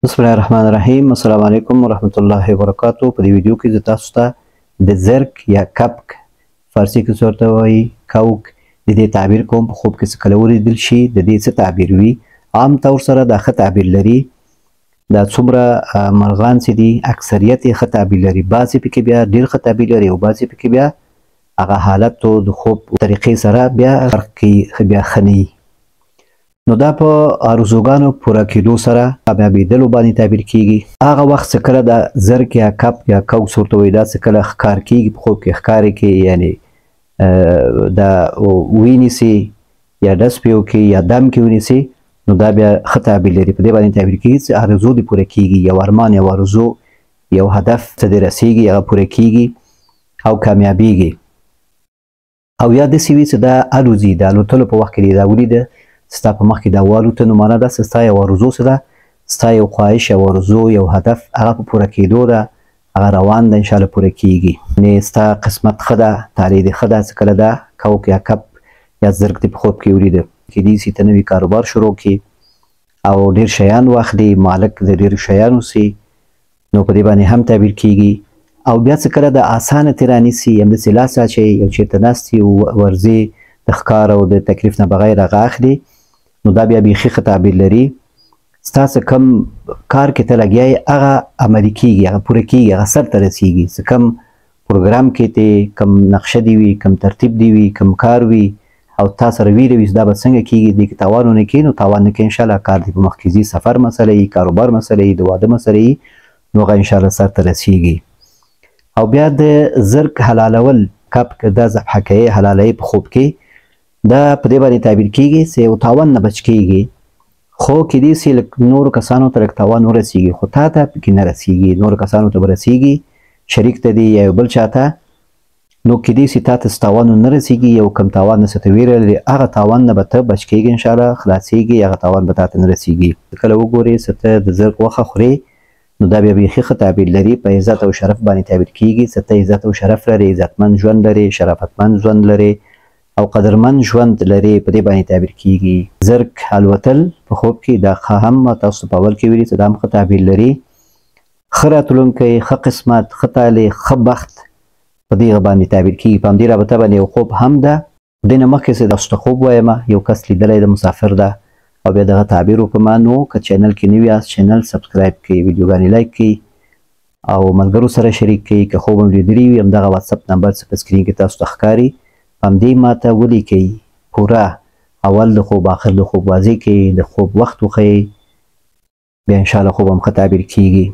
بسم الله الرحمن الرحیم. السلام علیکم ورحمت الله وبرکاتو. په دې ویډیو کې زه تاسو ته د زرک یا کپک فارسی کې څه ورته وایي کوک د دې تعبیر کوم. په خوب کې څه کله ولیدل شي د دې څه تعبیر وي. عام طور سره دا ښه تعبیر لري. دا څومره مرغان چې دي اکثریت یې ښه تعبیر لري. بعضې پکې بیا ډېر ښه تعبیر لري او بعضې پکې بیا هغه حالت د خوب طریقې سره بیا فرق کوي، بیا ښه نه وي. نو دا په آرزوګانو پوره کېدو سره کامیابېدلو باندې تعبیر کېږي. هغه وخت چې کله د زرک یا کپ یا کوکس ورته وایي دا چې کله ښکار کېږي په خوب کې ښکارې کې، یعنې دا ونیسي یا ډس پې وکړي یا دم کې ونیسي، نو دا بیا ښه تعبیر لري. په دې باندې تعبیر کېږي چې آرزو دې پوره کېږي، یو ارمان یو آرزو یو هدف ته دې رسېږي، هغه پوره کېږي او کامیابېږي. او یا داسې وي چې دا الوځي، د الوتلو په وخت کې دې دا ولیده ستا په مخ کې دا والوته، نو معنا دا چې ستا یو آرزو څه ده، ستا یو خواهش یو آرزو یو هدف هغه په پوره کېدو ده، هغه روان ده، انشاءالله پوره کېږي. یعنې ستا قسمت ښه ده، تعلې دې ښه ده چې کله دا کوک یا کپ یا زرک دې په خوب کې ولیده. کېدای شي ته نوي کاروبار شروع کړي او ډېر شیان واخلي، مالک د ډېرو شیانو سي، نو په دې باندې هم تعبیر کېږي. او بیا چې کله د اسانه ترې رانیسي، همداسې لاس اچوي یو چېرته ناست یي ورځې د ښکار او د تکلیف نه بغیر هغه اخلي، نو دا بیا بیخي ښه تعبیر لري. ستا څه کم کار کې ته لګیا یې هغه عملي کېږي، هغه پوره کېږي، هغه سر ته رسېږي. څه کم پروګرام کې دې کم نقشه دې وي، کم ترتیب دې وي، کم کار وي او تا سره ویره وي دا به څنګه کېږي، دې کې تاوان ونه کړي، نو تاوان نه کوي انشاءالله. کار دې په مخکې ځي، سفر مسله یي، کاروبار مسله یي، د واده مسله یي، نو هغه انشاءالله سر ته رسېږي. او بیا د زرک حلالول، کپ دا ذبحه کوي حلالوي په خوب کې، دا په دې باندې تعبیر کېږي چې یو تاوان نه بچ کېږي، خو کېدای شي نورو کسانو ته لږ تاوان ورسېږي، خو تا ته پکې نه رسېږي، نورو کسانو ته به رسېږي، شریک ته دي یا یو بل چا ته، نو کېدای شي تا ته څه تاوان ونه رسېږي، یو کم تاوان نه څه ته ویره لري، هغه تاوان نه به ته بچ کېږي انشاءالله، خلاصېږي، هغه تاوان به تا ته نه رسېږي. کله وګورې چې ته د زرک غوښه خورې، نو دا بیا بیخي ښه تعبیر لري. په عزت او شرف باندې تعبیر کېږي چې ته عزت او شرف لرې، عزتمند ژوند لرې، شرافتمند ژوند لرې او قدرمند ژوند لري. په دې باندې تعبیر کېږي. زرک الوتل په خوب کې دا هم تاسو په اول کې ویلي چې دا هم ښه تعبیر لري. ښه راتلونکی، ښه قسمت، ښه تعلې، ښه بخت په دې باندې تعبیر کېږي. په همدې رابطه باندې یو خوب هم ده. دې نه مخکې چې تاسو ته خوب وایم، یو کس لیدلی د مسافر ده او بیا دغه تعبیر وکړم. نو که چینل کې نوي یاست چینل سبسکرایب کړئ، ویډیوګانې لایک کړئ او ملګرو سره شریک کړئ. که خوب هم لیدلي وي همدغه واتساپ نمبر چې په سکرین کې تاسو ته ښکاري، همدې ماته ولیکئ، پوره اول د خوب آخر د خوب واضح کړئ، د خوب وخت وښیئ، بیا انشاءالله خوب هم ښه تعبیر کېږي.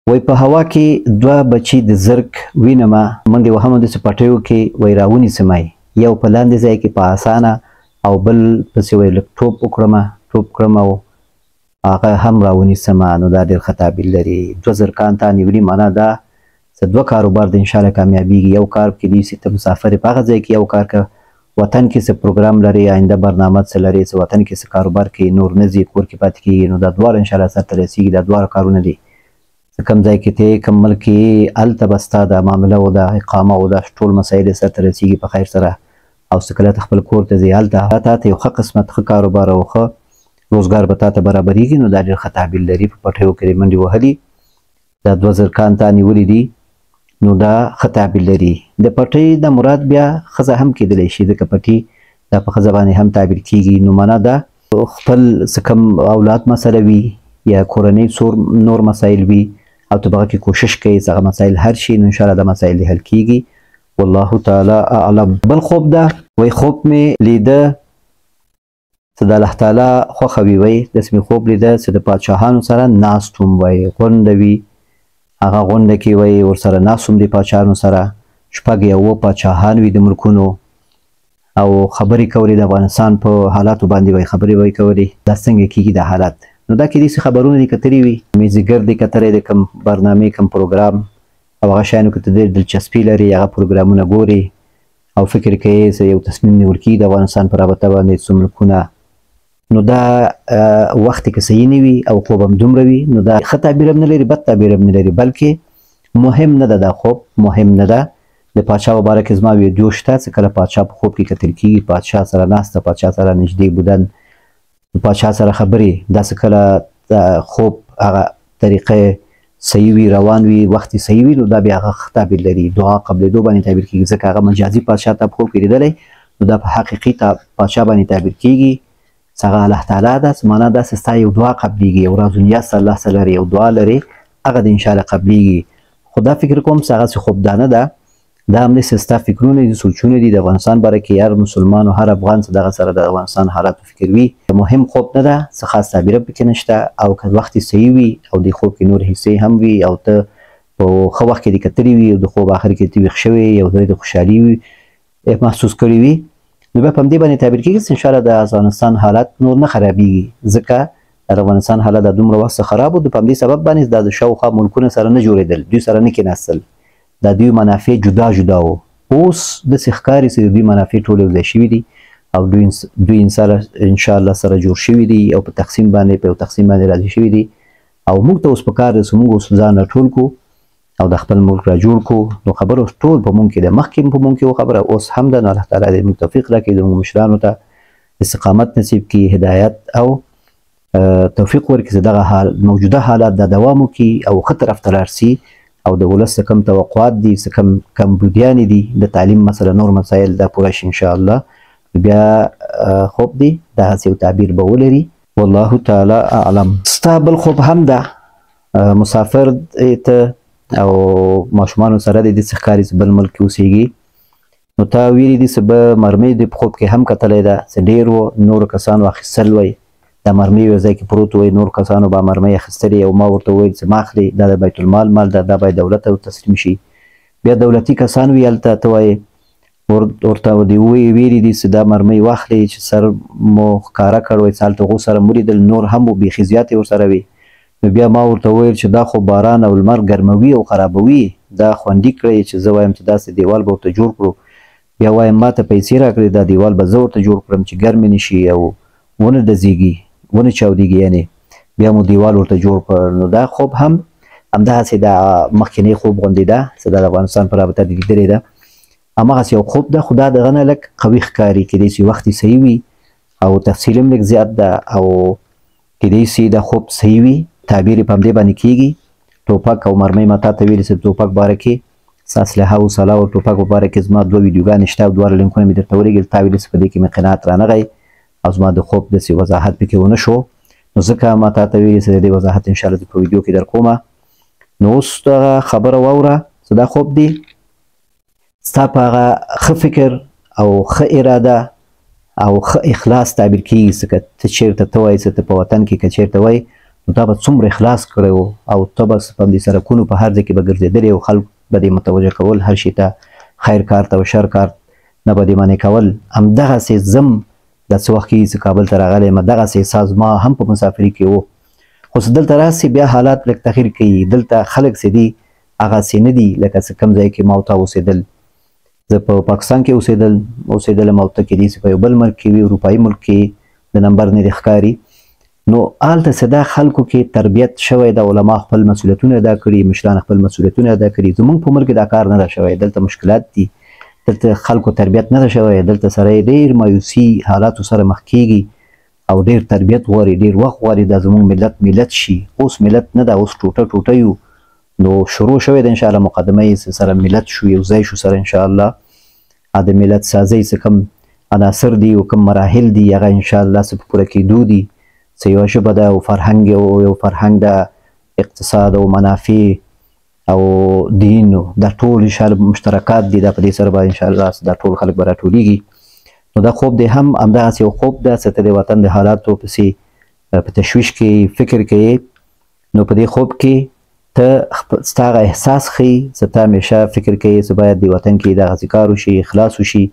وایي په هوا کې دوه بچي د زرک وینمه، منډې وهم همداسې پټیو کې وایي راونیسمه، یو په لاندې ځای کې په اسانه او بل پسې وایي لږ ټوپ کړم او هغه هم راونیسمه، نو دا ډېر ښه تعبیر لري. دوه زرکان تا نیولي، معنا دا چې دوه کاروبار د انشاءالله کامیابېږي. یو کار کېدای شي ته مسافر یې په هغه ځای کې، یو کار که وطن کې څه پروګرام لرې، آینده برنامه څه لرې، څه وطن کې څه کاروبار کې نور نه ځي، کور کې پاتې کېږي، نو دا دواړه انشاءالله سر ته رسېږي. دا دواړه کارونه دي چې کوم ځای کې ته کوم ملک کې هلته به ستا دا معامله او دا اقامه او دا ټول مسایل سر ته رسېږي په خیر سره. او چې کله ته خپل کور ته ځې هلته تا ته یو ښه قسمت، ښه کاروبار او ښه روزګار به تا ته برابرېږي، نو دا ډېر ښه تعبیر لري. په پټیو کې یې منډې وهلي، دا دوه زرکان تا نیولي دي، نو دا ښه تعبیر لري. د پټۍ د مراد بیا ښځه هم کېدلی شي، ځکه پټي دا په ښځه باندې هم تعبیر کېږي. نو معنا دا خپل څه کم اولاد مسله وي یا کورنۍ نور مسایل وي او ته به هغه کې کوشش کوې چې هغه مسایل حل شي، نو انشاءالله دا مسایل حل کېږي. والله تعالی اعلم. بل خوب ده، وایي خوب مې لیده چې د الله تعالی خوښه وي، وایي داسې مې خوب لیده چې د پاچاهانو سره ناست وم، وایي غونډه وي، هغه غونډه کې وایي ورسره ناست وم د پاچاهانو سره، شپږ یا اووه پاچاهان وي د ملکونو او خبرې کولې د افغانستان په حالاتو باندې، وایي خبرې وایي کولې دا څنګه کېږي دا حالات. نو دا کېدای شي خبرونه دې کتلي وي، میزیګر دې کتلی د کوم برنامې کوم پروګرام او هغه شیانو کې ته ډېر دلچسپي لري، هغه پروګرامونه ګورې او فکر کوې چې یو تصمیم نیول کېږي د افغانستان په رابطه باندې څو ملکونه، نو دا وخت کې صحیح نه وي او خوب هم دومره وي، نو دا ښه تعبیر هم نه لري، بد تعبیر هم نه لري، بلکې مهم نه ده دا خوب، مهم نه ده. د پاچا مباره کې زما ویډیو شته چې کله پاچا په خوب کې کتل کېږي، پاچا سره ناسته، پاچا سره نږدې بودن، پاچا سره خبرې، داسې کله خوب هغه طریقه صحیح وي روان وي وخت صحیح وي نو دا بیا هغه تعبیر لري دعا قبلېدو باندې تعبیر کیږي ځکه هغه مجازي پادشاه ته خوب کې لیدلی نو دا په حقیقي پادشاه باندې تعبیر کیږي څنګه الله تعالی دا معنا دا ستا یو دعا قبلېږي یو راز دنیا سره الله سره یو دعا لري هغه د انشاءالله قبلېږي خو دا فکر کوم چې هغسې خوبدانه ده دا همداسې ستا فکرونه دي سوچونه دي د افغانستان باره کې هر مسلمان او هر افغان څه دغه سره د افغانستان حالاتو فکر وي مهم خوب نه ده څه خاص تعبیره پکې نشته او که وخت صحیح وي او د خوب کې نور حصې هم وي او ته په ښه وخت کې دې کتلي وي او د خوب آخر کې ته ویښ شوې او زړه د خوشحالي محسوس کړی وي نو بیا په همدې باندې تعبیر کېږي چې انشاءالله د افغانستان حالات نور نه خرابېږي ځکه د افغانستان حالات د دومره وخت څخه خراب و د په همدې سبب باندې دا د شاوخوا ملکونه سره نه جوړېدل دوی سره نه کېناستل دا دوی منافع جدا جدا و اوس داسې ښکاري چې د دوی منافع ټول یو ځای شوي دي او دوی انشاءالله سره جوړ شوي دي او په تقسیم باندې راضي شوي دي او موږ ته اوس پکار ده چې موږ اوس ځان راټول کړو او د خپل ملک را جوړ کړو نو خبره اوس ټول په موږ کې ده مخکې په موږ کې وه خبره اوس هم ده نو الله تعالی دې موږ توفیق راکړي زموږ مشرانو ته استقامت نصیب کړي هدایت او توفیق ورکړي چې دغه موجوده حالات دا دوام وکړي او ښه طرف ته لاړ سي او د ولس څه کم توقعات دي څه کم کمبودیانې دي د تعلیم مسله نور مسایل دا پوره شي انشاءالله بیا خوب دی دغسې یو تعبیر به ولري والله تعالی اعلم ستا بل خوب هم ده مسافر ته او ماشومانو سره د دې څه ښکاري چې بل ملک کې اوسېږي نو تا ویلي دي چې به مرمۍ د په خوب کې هم کتلی ده چې ډېر و نورو کسانو اخیستل وی دا مرمۍ یو ځای کې پروت وی نور کسانو به مرمۍ اخیستلې او ما ورته وویل چې ما اخلي دا د بیت المال مال ده دا باید دولت ته تسلیم شي بیا دولتي کسان وي هلته ته وایې ورته دې ویلي دي چې دا مرمۍ واخلي چې سر مو ښکاره کړ وایي چې هلته هغو سره ملیدل نور هم و بیخي زیاتې ورسره وي نو بیا ما ورته وویل چې دا خو باران او لمر ګرموي او خرابوي دا خوندي کړئ چې زه وایم چې داسې دیوال به ورته جوړ کړو بیا وایم ما ته پیسې راکړئ دا دیوال به زه ورته جوړ کړم چې ګرمې نه شي او ونه ډزېږي ونه چاودېږي یعنې بیا مو دیوال ورته جوړ کړ نو دا خوب هم همدغسې د مخکینی خوب غوندې ده چې دا د افغانستان په رابطه دې لیدلې ده همغسې یو خوب ده خو دا دغه نه لږ قوي ښکاري کیدای شي وخت یې صحیح وي او تفصیل هم لږ زیات ده او کیدای شي دا خوب صحیح وي تعبیر یې په همدې باندې کېږي ټوپک او مرمۍ ما تا ته ویلې چې ټوپک باره کې اسلحه او سلاح او ټوپک په باره کې زما دوه ویډیوګانې شته او دواړه لینکونه مې درته ولېږل تا ویلې چې په دې کې مې قناعت رانغی او زما د خوب داسې وضاحت پکې ونه شو نو ځکه ما تا ته ویلې چې د دې وضاحت انشاءالله زه په ویډیو کې در کومه نو اوس دغه خبره واوره چې دا خوب دی ستا په هغه ښه فکر او ښه اراده او ښه اخلاص تعبیر کېږي چې که ته چېرته ته وایې چې ته په وطن کې که چېرته وایې نو تا به څومره اخلاص کړی و او ته به په همدې سرکونو په هر ځای کې به ګرځېدلې او خلک به دې متوجه کول هر شي ته خیر کار ته او شر کار نه به دې منې کول همدغسې زم دا څه وخت کېږي چې کابل ته راغلی یم دغسې احساس ما هم په مسافري کې و خو چې دلته راسې بیا حالات لږ تغیر کوي دلته خلک چې دي هغسې نه دي لکه چې کوم ځای کې ما او تا اوسېدل زه په پاکستان کې اوسېدلم او ته کېدای شي په یو بل ملک کې وي اروپایي ملک کې د نمبر نه دې ښکاري نو هلته چې دا خلکو کې تربیت شوی د علما خپل مسؤلیتونه ادا کړي مشران خپل مسؤلیتونه ادا کړي زموږ په ملک کې دا کار نه ده شوی دلته مشکلات دي دلته خلکو تربیت نه ده شوی دلته سره ډېر مایوسي حالاتو سره مخ کېږي او ډېر تربیت غواړي ډېر وخت غواړي دا زموږ ملت شي اوس ملت نه ده اوس ټوټه یو نو شروع شوی ده انشاءالله مقدمه یې سره ملت شو یو ځای شو سره انشاءالله د ملت سازۍ څه کوم عناصر دي او کوم مراحل دي هغه انشاءالله څه په پوره کېدو دي څه یوه ژبه ده او فرهنګ یو فرهنګ ده اقتصاد او منافع او دین دا ټول انشاءالله مشترکات دي دا په دې سره به انشاءالله دا ټول خلک به راټولیږي نو دا خوب دی هم همدغسې یو خوب ده چې ته د وطن د حالاتو پسې په تشویش کې فکر کوې نو په دې خوب کې ته ستا هغه احساس ښیي چې ته همیشه فکر کوې چې باید د وطن کې دغسې کار وشي اخلاص وشي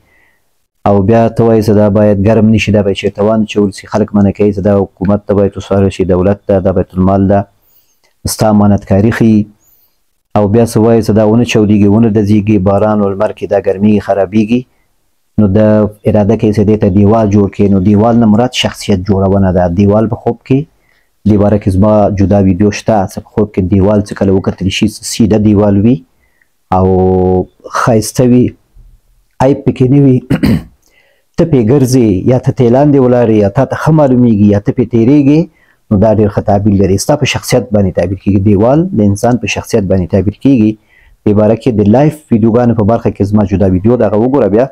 او بیا ته وایې چې دا باید ګرم نه شي دا باید چېرته وانچول شي خلک منع کوي چې دا حکومت ته باید وسپارل شي دولت ته دا بیت المال ده ستا امانتکاري ښیي او بیا څه وایې چې دا ونه چاودېږي ونه ډزېږي باران و لمر کې دا ګرمېږي خرابېږي نو د اراده کوي چې دې ته دیوال جوړ کړي نو دیوال نه مراد شخصیت جوړونه ده دیوال په خوب کې دې باره کې زما جدا ویډیو شته چې په خوب کې دیوال چې کله وکتلی شي سیده دیوال وي او ښایسته وي عیب پکې نه وي ته پې ګرځې یا ته تې لاندې ولاړې یا تا ته ښه معلومیږي یا ته پې تېرېږې نو دا ډېر ښه تعبیر لري. ستا په شخصیت باندې تعبیر کېږي. دیوال د انسان په شخصیت باندې تعبیر کېږي. دې باره کې د لایف ویډیوګانو په برخه کې زما جدا ویډیو د هغه وګوره بیا.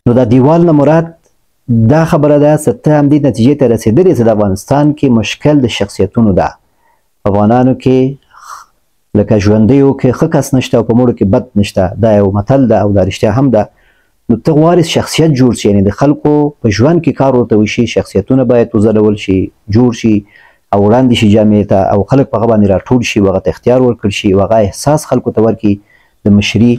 نو دا دیوال نه مراد دا خبره ده چې ته همدې نتیجې ته رسېدلې چې د افغانستان کې مشکل د شخصیتونو ده. افغانانو کې لکه ژوندیو کې ښه کس نشته او په مړو کې بد نشته. دا یو متل ده او دا رښتیا هم ده. نو ته غواړې شخصیت جوړ شي، یعنې د خلکو په ژوند کې کار ورته وشي، شخصیتونه باید وځلول شي، جوړ شي او وړاندې شي جامعې ته او خلک په هغه باندې راټول شي، هغه ته اختیار ورکړل شي، هغه احساس خلکو ته ورکړي د مشري.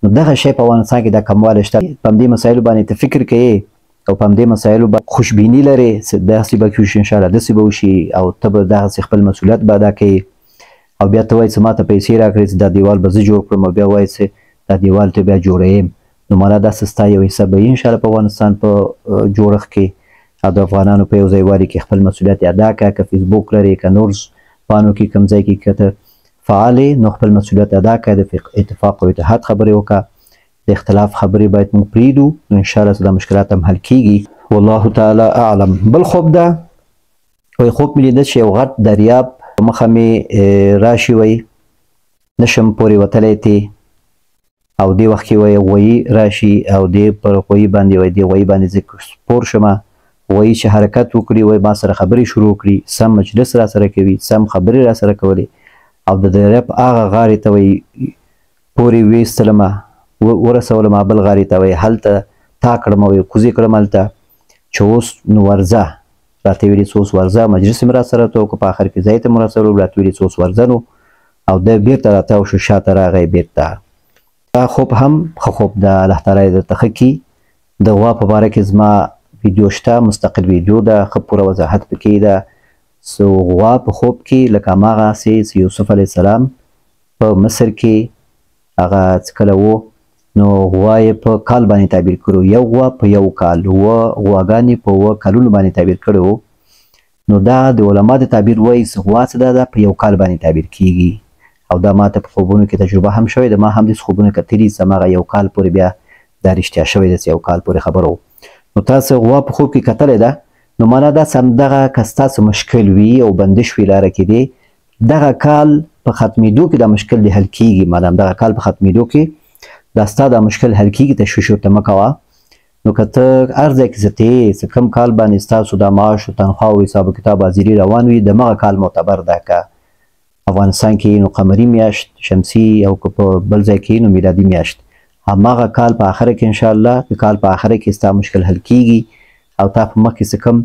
نو دغه شی په افغانستان کې دا کموالی شته. په همدې مسایلو باندې ته فکر کوې او په همدې مسایلو باندې خوشبیني لرې چې داسې به وشي، انشاءالله داسې به وشي او ته به دغسې خپل مسؤلیت به ادا کوې. او بیا ته وایې چې ما ته پیسې راکړې چې دا دیوال به زه جوړ کړم او بیا وایې چې دا دیوال ته بیا جوړویم. نو مانا داسې ستا یو حصه به وي انشاءالله په افغانستان په جوړښت کې او د افغانانو په یو ځای والي کې خپل مسؤلیت ادا کړه. که فیسبوک لرې، که نور پانو کې کوم ځای کې که ته فعال یې نو خپل مسؤلیت ادا کړه. د اتفاق او اتحاد خبرې وکړه، د اختلاف خبرې باید موږ پرېږدو. نو انشاءالله چې دا مشکلات هم حل کېږي. والله تعالی اعلم. بل خوب ده وایي خوب مې لیده چې یو غټ دریاب په مخه مې راشي، وایي نشم پورې وتلی تې او دې وخت کې وایي غویي راشي او دې پر غویي باندې وایي دې غویي باندې زه سپور شمه. غویي چې حرکت وکړي وایي ما سره خبرې شروع کړي، سم مجلس را سره کوي، سم خبرې را سره کولې او د دریاب هغه غاړې ته وایي پورې ویستلمه ورسولمه بل غاړې ته وایي هلته تا کړم وایي کوزې کړم هلته چې اوس نو ورځه راته ویلي چې اوس ورځه. مجلس مې را سره ته وکړو، په آخر کې ځای ته مو رسولو، راته ویلي چې اوس ورځه نو او دی بېرته راتاو شو، شاته راغی بېرته. دا خوب هم ښه خوب ده، الله تعالی یې درته ښه کړي. د غوا په باره کې زما ویډیو شته، مستقل ویډیو ده، ښه پوره وضاحت پکې ده. سو غوا په خوب کې لکه هماغسې چې یوسف علیه السلام په مصر کې هغه چې کله و نو غوا یې په کال باندې تعبیر کړو. یو غوا په یو کال، غواګانې په 7 کالونو باندې تعبیر کړی و. نو دا د علما د تعبیر وایي چې غوا څه ده په یو کال باندې تعبیر کېږي. او دا ما ته په خوبونو کې تجربه هم شوې ده. ما هم داسې خوبونه کتلي چې هماغه یو کال پورې بیا دا رښتیا شوې ده چې یو کال پورې خبره و. نو تاسو غوا په خوب کې کتلې ده نو معنا داسې همدغه که ستاسو مشکل وي او بندش وي لاره کې دی، دغه کال په ختمېدو کې دا مشکل دی حل کېږي. معنا همدغه کال په ختمېدو کې دا ستا دا مشکل حل کېږي، تشویش ورته مه کوه. نو که ته هر ځای کې چې ته یې چې کوم کال باندې ستاسو دا معاش او تنخوا او حساب و کتاب حاضري روان وي دمغه کال معتبر ده. که افغانستان کې نو قمري میاشت شمسي او که په بل ځای کې نو میلادي میاشت، هماغه کال په آخره کې انشاءالله د کال په آخره کې ستا مشکل حل کېږي او تا په مخ کې څه کوم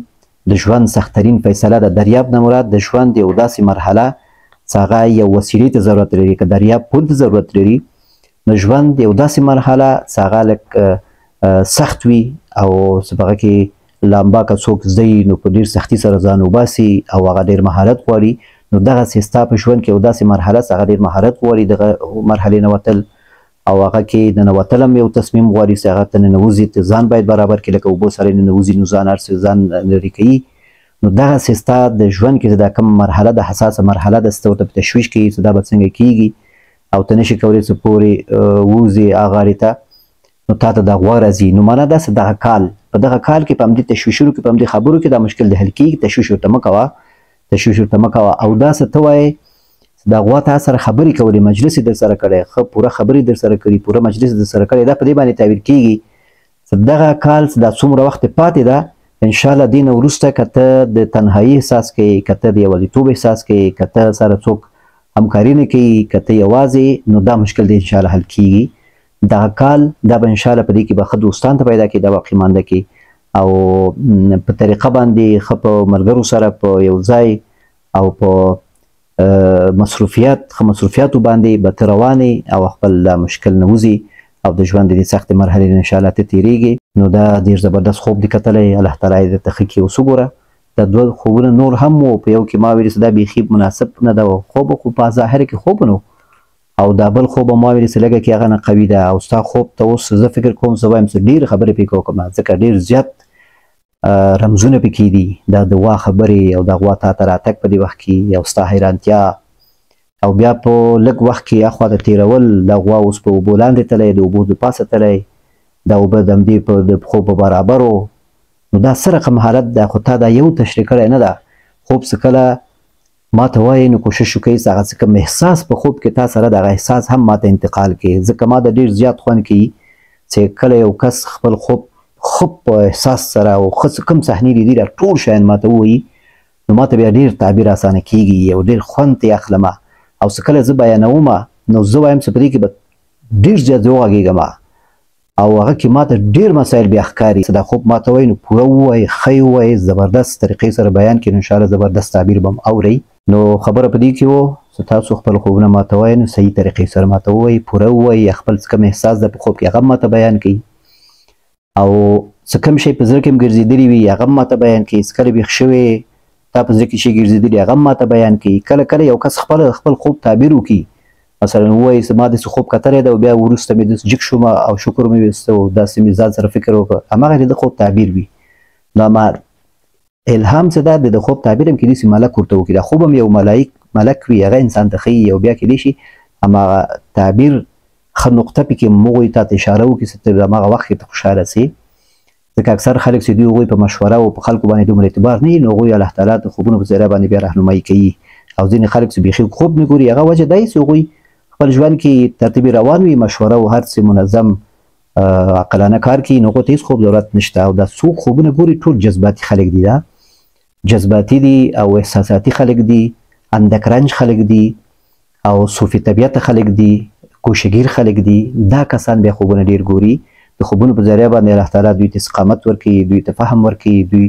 د ژوند سختترین فیصله ده. دریاب نه مراد د ژوند یو داسې مرحله چې هغه یو وسیلې ته ضرورت لري. که دریاب پل ته ضرورت لري نو ژوند یو داسې مرحله چې هغه لږ سخت وي او چې په هغه کې لامبا که څوک زده نو په ډېر سختي سره ځان وباسي او هغه ډېر مهارت غواړي. نو دغسې ستا په ژوند کې یو داسې مرحله چې هغه ډېر مهارت غواړي دغه مرحلې نه وتل او هغه کې ننوتل هم یو تصمیم غواړي چې هغه ته ننوځي، ځان باید برابر کړي. لکه اوبو سره ننوځي نو ځان هر څه ځان لرې کوي. نو دغسې ستا د ژوند کې دا کوم مرحله ده، حساسه مرحله ده، چې ته ورته په تشویش کوي چې دا به څنګه کېږي او ته نشي کولی چې پورې ووځې هغه غاړې ته، نو تا ته دا غوا راځي. نو معنا داسې دغه کال په دغه کال کې په همدې تشویشونو کې په همدې خبرو کې دا مشکل د حل کېږي. تشویش ورته مه کوه، تشویش ورته مه کوه. او داسې ته وایې دا غوا تا سره خبرې کولې، مجلس یې در سره کړی، ښه پوره خبرې در سره کړي، پوره مجلس در سره کړی، دا په دې باندې تعبیر کېږي چې دغه کال دا څومره وخت پاتې ده انشاءالله دې نه وروسته که ته د تنهایي احساس کوې، که ته د یوازیتوب احساس کوې، که ته سره څوک همکاري نه کوي، که ته یوازې، نو دا مشکل دې انشاءالله حل کېږي. دغه کال دا به انشاءالله په دې کې به ښه دوستان ته پیدا کړي، دا باقي مانده کړي او په طریقه باندې ښه په ملګرو سره په یو ځای او په مصروفیاتو باندې به ته روانې او خپل دا مشکل نه وځي او د ژوند د دې سختې مرحلې نه انشاءالله ته تېرېږي. نو دا ډېر زبردست خوب دې کتلی، الله تعالی یې درته ښه کړي. اوس وګوره دا 2 خوبونه نور هم وو، په یو کې ما ویلي چې دا بیخي مناسب نه ده خوب، خو په ظاهره کې خوب نه او دا بل خوب ما ویلي چې لږه کې هغه نه قوي ده. او ستا خوب ته اوس زه فکر کوم زه وایم چې ډېرې خبرې پکې وکړم ځکه ډېر زیات رمزونه پکې دي. دا د غوا خبرې او د غوا تا ته راتګ په دې وخت کې او ستا حیرانتیا او بیا په لږ وخت کې اخوا د تېرول، دا غوا اوس په اوبو لاندې تلی، د اوبو د پاسه تلی، دا اوبه د همدې د پښو په برابر و. نو دا څه رقم حالت ده؟ خو تا دا یو تشریح کړی نه ده، خوب څه کله ما ته وایي نو کوشش وکړئ چې هغه څه کوم احساس په خوب کې تا سره دغه احساس هم ما ته انتقال کړي. ځکه ما د ډېر زیات خوند کوي چې کله یو کس خپل خوب په احساس سره او کوم صحنې لیدي دا ټول شیان ما ته ووایي نو ما ته بیا ډېر تعبیر اسانه کېږي او ډېر خوند ترې اخلم. او څه کله زه بیانوم نو زه وایم چې په دې کې به ډېر زیات زه وغږېږم او هغه کې ما ته ډېر مسایل بیا ښکاري چې دا خوب ما ته وایي نو پوره ووایي، ښه یې ووایي، زبردست طریقې سره بیان کړي نو انشاءالله زبردست تعبیر به م اورئ. نو خبره په دې کې وه چې تاسو خپل خوبونه ما ته وایئ نو صحیح طریقې سره ما ته ووایئ، پوره ووایئ، یا خپل څه کوم احساس ده په خوب کې هغه هم ما ته بیان کړئ او څه کوم شی په زړه کې م ګرځېدلي وي هغه هم ما ته بیان کړئ. څه کله ویښ شوی تا په زړه کې شی ګرځېدلي هغه هم ما ته بیان کړئ. کله کله یو کس خپل خوب تعبیر وکړي، مثلا ووایي چې ما داسې خوب کتلی ده او بیا وروسته مې داسې جګ شوم او شکر مې ویسته او داسې مې ځان سره فکر وکړ، هماغه د خوب تعبیر وي. نو الهام چې دا د خوب تعبیر هم کېدای شي ملک ورته وکړي، دا خوب هم یو ملک وي هغه انسان ته ښیي او بیا کېدای شي هماغه تعبیر ښه نقطه پکې هغوی ته اشاره وکړي چې ته هماغه وخت کې ته خوشحاله سې. ځکه اکثر خلک چې دوی هغوی په مشوره او په خلکو باندې دومره اعتبار نه وي نو هغوی الله تعالی د خوبونو په ذریعه باندې بیا رهنمایي کوي. او ځینې خلک چې بیخي خوب نه ګوري هغه وجه دا وي چې هغوی خپل ژوند کې ترتیبي روان وي، مشوره او هر څه منظم عقلانه کار کوي نو هغو ته هېڅ خوب ضرورت نشته. او دا څوک خوبونه ګوري ټول جذباتي خلک دي، دا جذباتي دي او احساساتي خلک دي، اندکرنج خلک دي او صوفي طبیعت خلک دي، کوشګیر خلک دي. دا کسان بیا خوبونه ډېر ګوري. د خوبونو په ذریعه باندې الله تعالی دوی ته استقامت ورکوي، دوی ته فهم ورکوي، دوی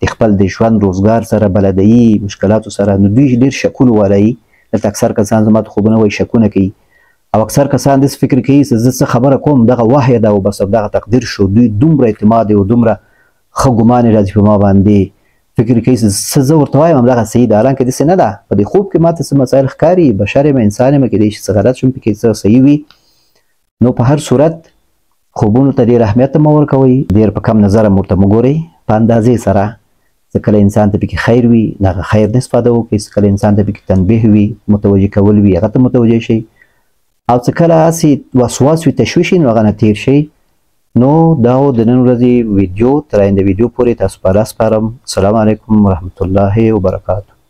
د خپل د ژوند روزګار سره بلدوي، مشکلاتو سره نو دوی ډېر شکونه ولایي. دلته اکثر کسان زما ته خوبونه وایي شکونه کوي او اکثر کسان داسې فکر کوي چې زه څه خبره کوم دغه وحی ده او بس دغه تقدیر شو. دوی دومره اعتماد او دومره ښه ګمان راځي په ما باندې، فکر کوي چې څه زه ورته وایم همدغه صحیح ده، حالانکه داسې نه ده. په دې خوب کې ماته څه مسایل ښکاري، بشر یم، انسان یم، کېدای شي څه غلط شم پکې څه صحیح وي. نو په هر صورت خوبونو ته ډېر اهمیت مه ورکوئ، ډېر په کم نظره م ورته مه ګورئ، په اندازې سره. څه کله انسان ته پکې خیر وي د هغه خیر نه استفاده وکړئ، څه کله انسان ته پکې تنبیه وي متوجه کول وي هغه ته متوجه شئ، او څه کله هسې وسواس وي تشویش وي نو هغه نه تېر شئ. نو دا و د نن ورځې ویډیو. تر آینده ویډیو پورې تاسو په الله سپارم. السلام علیکم ورحمة الله وبرکاته.